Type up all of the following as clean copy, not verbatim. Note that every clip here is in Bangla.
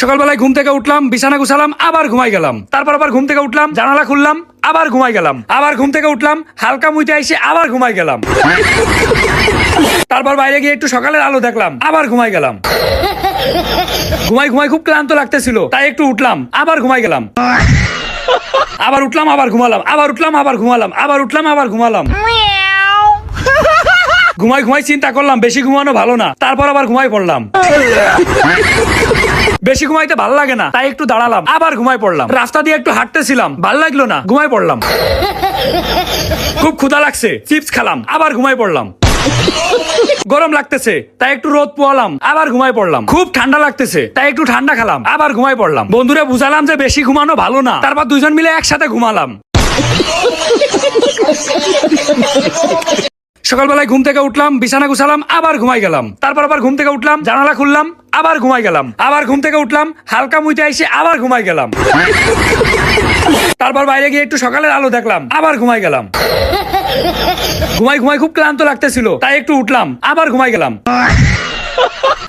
সকালবেলায় ঘুম থেকে উঠলাম, বিছানা গুছালাম, আবার ঘুমাই গেলাম। তারপর আবার ঘুম থেকে উঠলাম, জানালা খুললাম, আবার ঘুমাই গেলাম। আবার ঘুম থেকে উঠলাম, হালকা মুইতে এসে আবার ঘুমাই গেলাম। তারপর বাইরে গিয়ে একটু সকালের আলো দেখলাম, আবার ঘুমাই গেলাম। ঘুমাই ঘুমাই খুব ক্লান্ত লাগতেছিল, তাই একটু উঠলাম, আবার ঘুমাই গেলাম। আবার উঠলাম, আবার ঘুমালাম, আবার উঠলাম, আবার ঘুমালাম, আবার উঠলাম, আবার ঘুমালাম। ঘুমাই ঘুমাই চিন্তা করলাম বেশি ঘুমানো ভালো না, তারপর আবার ঘুমাই পড়লাম। বেশি ঘুমাইতে ভালো লাগে না, তাই একটু দাঁড়ালাম, আবার ঘুমাই পড়লাম। রাস্তা দিয়ে একটু হাঁটতেছিলাম, ভালো লাগলো না, ঘুমাই পড়লাম। খুব ক্ষুধা লাগছে, চিপস খেলাম, আবার ঘুমাই পড়লাম। গরম লাগতেছে, তাই একটু রোদ পোয়ালাম, আবার ঘুমাই পড়লাম। খুব ঠান্ডা লাগতেছে, তাই একটু ঠান্ডা খেলাম, আবার ঘুমাই পড়লাম। বন্ধুরা বুঝালাম যে বেশি ঘুমানো ভালো না, তারপর দুজন মিলে একসাথে ঘুমালাম। সকালবেলায় ঘুম থেকে উঠলাম, বিছানা গুছালাম, আবার ঘুমাই গেলাম। তারপর আবার ঘুম থেকে উঠলাম, জানালা খুললাম, আবার ঘুমাই গেলাম। আবার ঘুম থেকে উঠলাম, হালকা মুইতে এসে আবার ঘুমাই গেলাম। তারপর বাইরে গিয়ে একটু সকালের আলো দেখলাম, আবার ঘুমাই গেলাম। ঘুমাই ঘুমাই খুব ক্লান্ত লাগতেছিল, তাই একটু উঠলাম, আবার ঘুমাই গেলাম।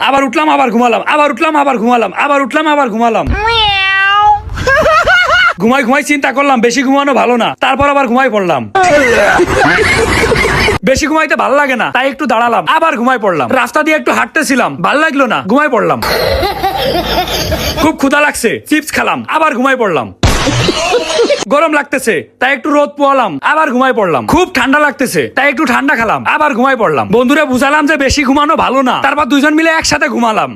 আবার উঠলাম, আবার ঘুমালাম, আবার উঠলাম, আবার ঘুমালাম, আবার উঠলাম, আবার ঘুমালাম। ঘুমাই ঘুমাই চিন্তা করলাম বেশি ঘুমানো ভালো না, তারপর আবার ঘুমাই পড়লাম। বেশি ঘুমাইতে ভালো লাগে না, তাই একটু দাঁড়ালাম, আবার ঘুমাই পড়লাম। রাস্তা দিয়ে একটু হাঁটতেছিলাম, ভালো লাগলো না, ঘুমাই পড়লাম। খুব ক্ষুধা লাগছে, চিপস খেলাম, আবার ঘুমাই পড়লাম। গরম লাগতেছে, তাই একটু রোদ পোয়ালাম, আবার ঘুমাই পড়লাম। খুব ঠান্ডা লাগতেছে, তাই একটু ঠান্ডা খেলাম, আবার ঘুমাই পড়লাম। বন্ধুরা বুঝালাম যে বেশি ঘুমানো ভালো না, তারপর দুজন মিলে একসাথে ঘুমালাম।